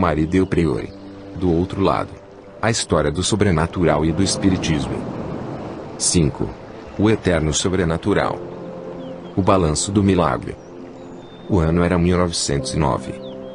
Marie Del Priore. Do outro lado, a história do sobrenatural e do espiritismo. 5. O eterno sobrenatural. O balanço do milagre. O ano era 1909.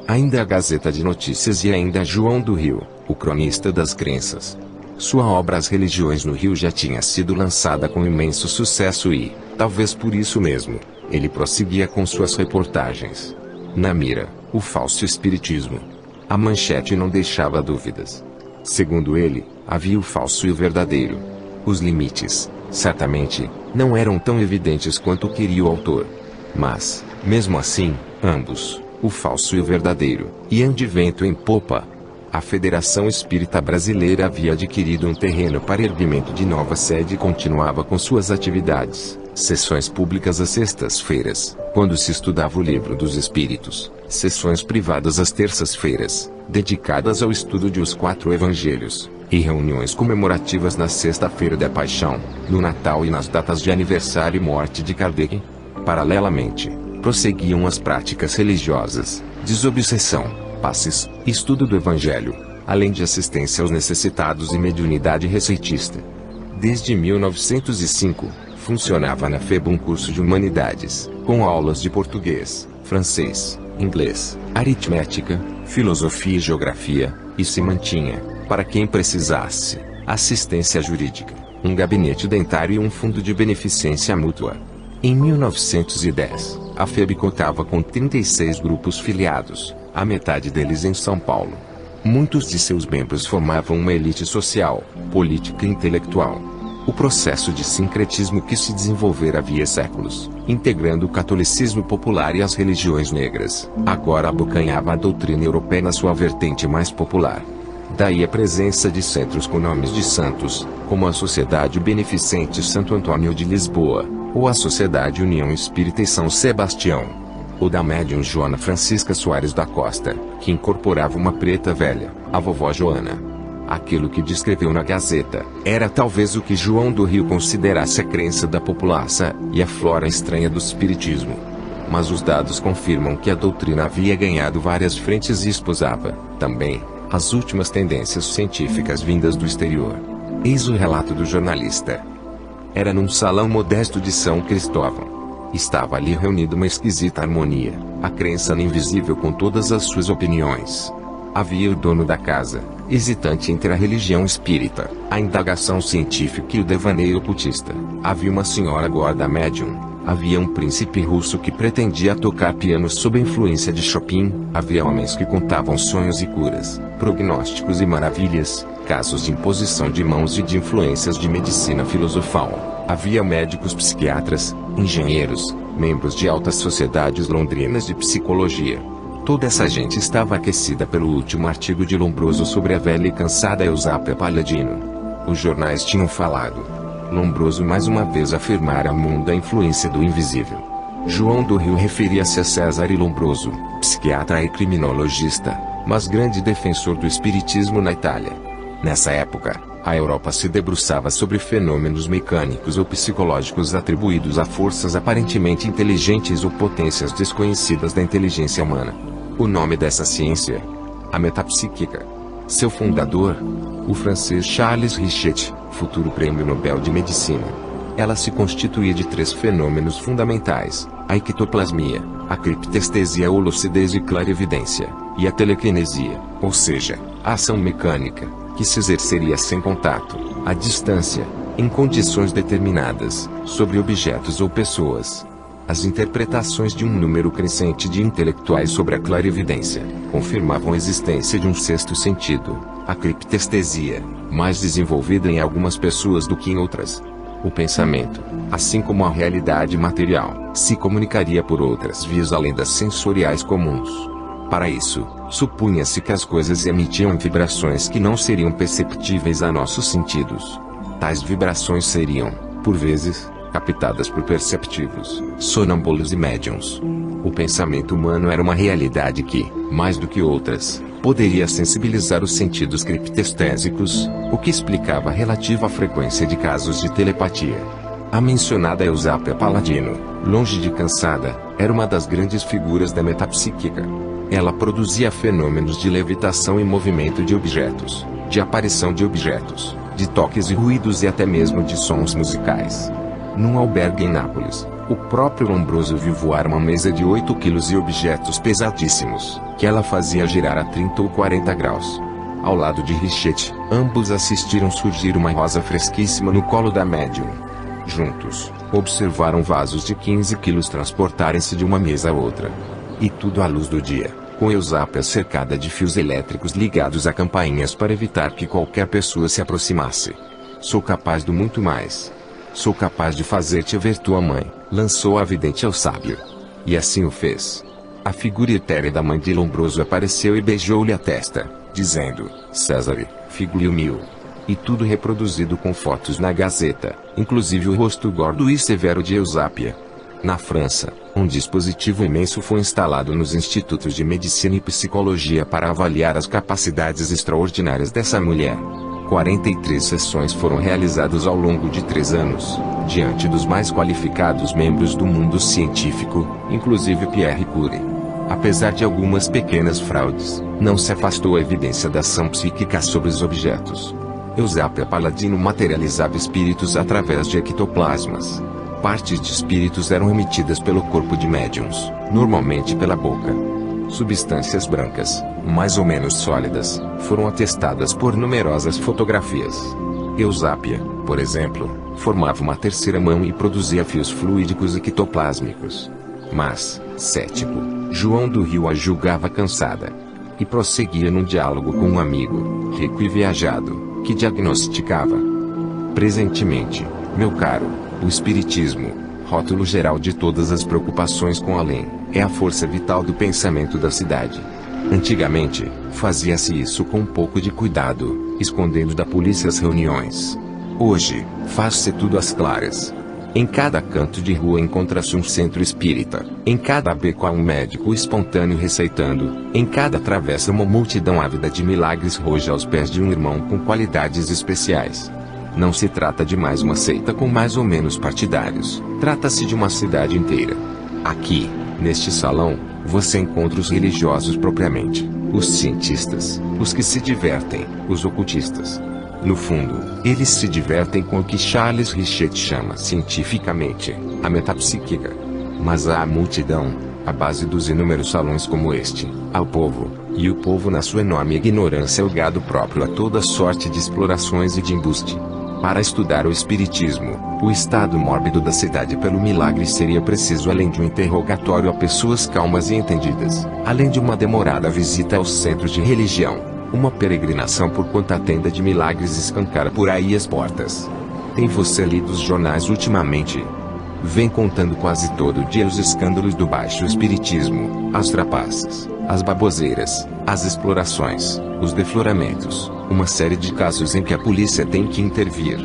Ainda a Gazeta de Notícias e ainda João do Rio, o cronista das crenças. Sua obra As Religiões no Rio já tinha sido lançada com imenso sucesso e, talvez por isso mesmo, ele prosseguia com suas reportagens. Na mira, o falso espiritismo. A manchete não deixava dúvidas. Segundo ele, havia o falso e o verdadeiro. Os limites, certamente, não eram tão evidentes quanto queria o autor. Mas, mesmo assim, ambos, o falso e o verdadeiro, iam de vento em popa. A Federação Espírita Brasileira havia adquirido um terreno para erguimento de nova sede e continuava com suas atividades, sessões públicas às sextas-feiras, quando se estudava o Livro dos Espíritos, sessões privadas às terças-feiras, dedicadas ao estudo de os 4 Evangelhos, e reuniões comemorativas na Sexta-feira da Paixão, no Natal e nas datas de aniversário e morte de Kardec. Paralelamente, prosseguiam as práticas religiosas, desobsessão, passes, estudo do Evangelho, além de assistência aos necessitados e mediunidade receitista. Desde 1905, funcionava na FEB um curso de humanidades, com aulas de português, francês, inglês, aritmética, filosofia e geografia, e se mantinha, para quem precisasse, assistência jurídica, um gabinete dentário e um fundo de beneficência mútua. Em 1910, a FEB contava com 36 grupos filiados, a metade deles em São Paulo. Muitos de seus membros formavam uma elite social, política e intelectual. O processo de sincretismo que se desenvolvera havia séculos, integrando o catolicismo popular e as religiões negras, agora abocanhava a doutrina europeia na sua vertente mais popular. Daí a presença de centros com nomes de santos, como a Sociedade Beneficente Santo Antônio de Lisboa, ou a Sociedade União Espírita e São Sebastião, ou da médium Joana Francisca Soares da Costa, que incorporava uma preta velha, a vovó Joana. Aquilo que descreveu na Gazeta, era talvez o que João do Rio considerasse a crença da população, e a flora estranha do espiritismo. Mas os dados confirmam que a doutrina havia ganhado várias frentes e esposava, também, as últimas tendências científicas vindas do exterior. Eis o relato do jornalista. Era num salão modesto de São Cristóvão. Estava ali reunida uma esquisita harmonia, a crença no invisível com todas as suas opiniões. Havia o dono da casa, hesitante entre a religião espírita, a indagação científica e o devaneio ocultista. Havia uma senhora gorda médium. Havia um príncipe russo que pretendia tocar piano sob a influência de Chopin. Havia homens que contavam sonhos e curas, prognósticos e maravilhas, casos de imposição de mãos e de influências de medicina filosofal. Havia médicos psiquiatras, engenheiros, membros de altas sociedades londrinas de psicologia. Toda essa gente estava aquecida pelo último artigo de Lombroso sobre a velha e cansada Eusápia Palladino. Os jornais tinham falado. Lombroso mais uma vez afirmara ao mundo a influência do invisível. João do Rio referia-se a César Lombroso, psiquiatra e criminologista, mas grande defensor do espiritismo na Itália. Nessa época, a Europa se debruçava sobre fenômenos mecânicos ou psicológicos atribuídos a forças aparentemente inteligentes ou potências desconhecidas da inteligência humana. O nome dessa ciência? A metapsíquica. Seu fundador? O francês Charles Richet, futuro prêmio Nobel de Medicina. Ela se constituía de 3 fenômenos fundamentais: a ectoplasmia, a criptestesia ou lucidez e clarividência, e a telequinesia, ou seja, a ação mecânica, que se exerceria sem contato, à distância, em condições determinadas, sobre objetos ou pessoas. As interpretações de um número crescente de intelectuais sobre a clarividência confirmavam a existência de um 6º sentido, a criptestesia, mais desenvolvida em algumas pessoas do que em outras. O pensamento, assim como a realidade material, se comunicaria por outras vias além das sensoriais comuns. Para isso, supunha-se que as coisas emitiam vibrações que não seriam perceptíveis a nossos sentidos. Tais vibrações seriam, por vezes, captadas por perceptivos, sonâmbulos e médiuns. O pensamento humano era uma realidade que, mais do que outras, poderia sensibilizar os sentidos criptestésicos, o que explicava a relativa frequência de casos de telepatia. A mencionada Eusápia Palladino, longe de cansada, era uma das grandes figuras da metapsíquica. Ela produzia fenômenos de levitação e movimento de objetos, de aparição de objetos, de toques e ruídos e até mesmo de sons musicais. Num albergue em Nápoles, o próprio Lombroso viu voar uma mesa de 8 quilos e objetos pesadíssimos, que ela fazia girar a 30 ou 40 graus. Ao lado de Richet, ambos assistiram surgir uma rosa fresquíssima no colo da médium. Juntos, observaram vasos de 15 quilos transportarem-se de uma mesa a outra. E tudo à luz do dia, com Eusápia cercada de fios elétricos ligados a campainhas para evitar que qualquer pessoa se aproximasse. Sou capaz do muito mais. Sou capaz de fazer-te ver tua mãe, lançou a vidente ao sábio. E assim o fez. A figura etérea da mãe de Lombroso apareceu e beijou-lhe a testa, dizendo: Césare, figlio mio. E tudo reproduzido com fotos na Gazeta, inclusive o rosto gordo e severo de Eusápia. Na França, um dispositivo imenso foi instalado nos institutos de medicina e psicologia para avaliar as capacidades extraordinárias dessa mulher. 43 sessões foram realizadas ao longo de 3 anos, diante dos mais qualificados membros do mundo científico, inclusive Pierre Curie. Apesar de algumas pequenas fraudes, não se afastou a evidência da ação psíquica sobre os objetos. Eusápia Paladino materializava espíritos através de ectoplasmas. Partes de espíritos eram emitidas pelo corpo de médiuns, normalmente pela boca. Substâncias brancas, mais ou menos sólidas, foram atestadas por numerosas fotografias. Eusápia, por exemplo, formava uma terceira mão e produzia fios fluídicos ectoplásmicos. Mas, cético, João do Rio a julgava cansada. E prosseguia num diálogo com um amigo, rico e viajado, que diagnosticava. Presentemente, meu caro, o espiritismo, rótulo geral de todas as preocupações com além, é a força vital do pensamento da cidade. Antigamente, fazia-se isso com um pouco de cuidado, escondendo da polícia as reuniões. Hoje, faz-se tudo às claras. Em cada canto de rua encontra-se um centro espírita, em cada beco há um médico espontâneo receitando, em cada travessa uma multidão ávida de milagres roja aos pés de um irmão com qualidades especiais. Não se trata de mais uma seita com mais ou menos partidários, trata-se de uma cidade inteira. Aqui, neste salão, você encontra os religiosos propriamente, os cientistas, os que se divertem, os ocultistas. No fundo, eles se divertem com o que Charles Richet chama cientificamente a metapsíquica. Mas há a multidão, a base dos inúmeros salões como este, ao povo, e o povo na sua enorme ignorância é o gado próprio a toda sorte de explorações e de embuste. Para estudar o espiritismo, o estado mórbido da cidade pelo milagre seria preciso além de um interrogatório a pessoas calmas e entendidas, além de uma demorada visita aos centros de religião, uma peregrinação por quanto a tenda de milagres escancara por aí as portas. Tem você lido os jornais ultimamente? Vem contando quase todo dia os escândalos do baixo espiritismo, as trapaças, as baboseiras, as explorações, os defloramentos, uma série de casos em que a polícia tem que intervir.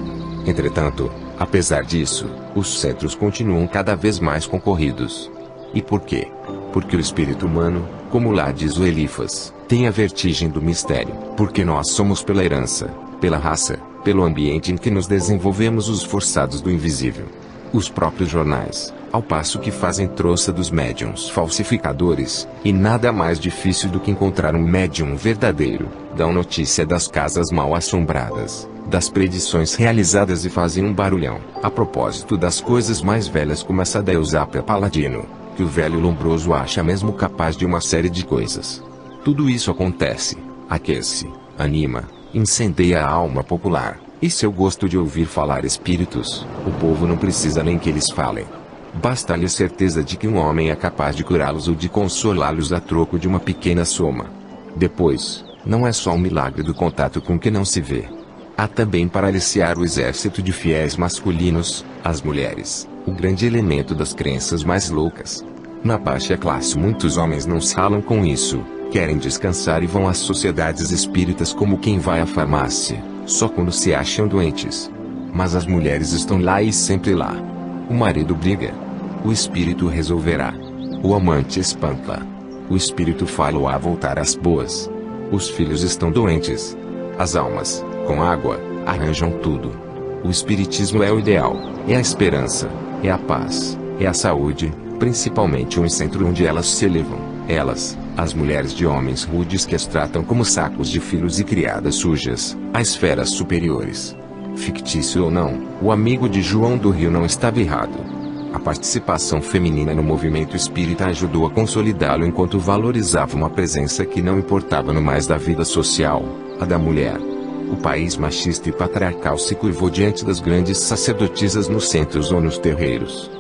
Entretanto, apesar disso, os centros continuam cada vez mais concorridos. E por quê? Porque o espírito humano, como lá diz o Elifas, tem a vertigem do mistério, porque nós somos pela herança, pela raça, pelo ambiente em que nos desenvolvemos os forçados do invisível. Os próprios jornais, ao passo que fazem troça dos médiuns falsificadores, e nada mais difícil do que encontrar um médium verdadeiro, dão notícia das casas mal assombradas, das predições realizadas e fazem um barulhão, a propósito das coisas mais velhas como essa da Eusápia Paladino, que o velho Lombroso acha mesmo capaz de uma série de coisas. Tudo isso acontece, aquece, anima, incendeia a alma popular. E seu gosto de ouvir falar espíritos, o povo não precisa nem que eles falem. Basta-lhe a certeza de que um homem é capaz de curá-los ou de consolá-los a troco de uma pequena soma. Depois, não é só o milagre do contato com o que não se vê. Há também para aliciar o exército de fiéis masculinos, as mulheres, o grande elemento das crenças mais loucas. Na baixa classe muitos homens não se ralam com isso, querem descansar e vão às sociedades espíritas como quem vai à farmácia, só quando se acham doentes. Mas as mulheres estão lá e sempre lá. O marido briga. O espírito resolverá. O amante espanca. O espírito fala-o a voltar às boas. Os filhos estão doentes. As almas, com água, arranjam tudo. O espiritismo é o ideal, é a esperança, é a paz, é a saúde, principalmente um centro onde elas se elevam. Elas, as mulheres de homens rudes que as tratam como sacos de filhos e criadas sujas, as esferas superiores. Fictício ou não, o amigo de João do Rio não estava errado. A participação feminina no movimento espírita ajudou a consolidá-lo enquanto valorizava uma presença que não importava no mais da vida social, a da mulher. O país machista e patriarcal se curvou diante das grandes sacerdotisas nos centros ou nos terreiros.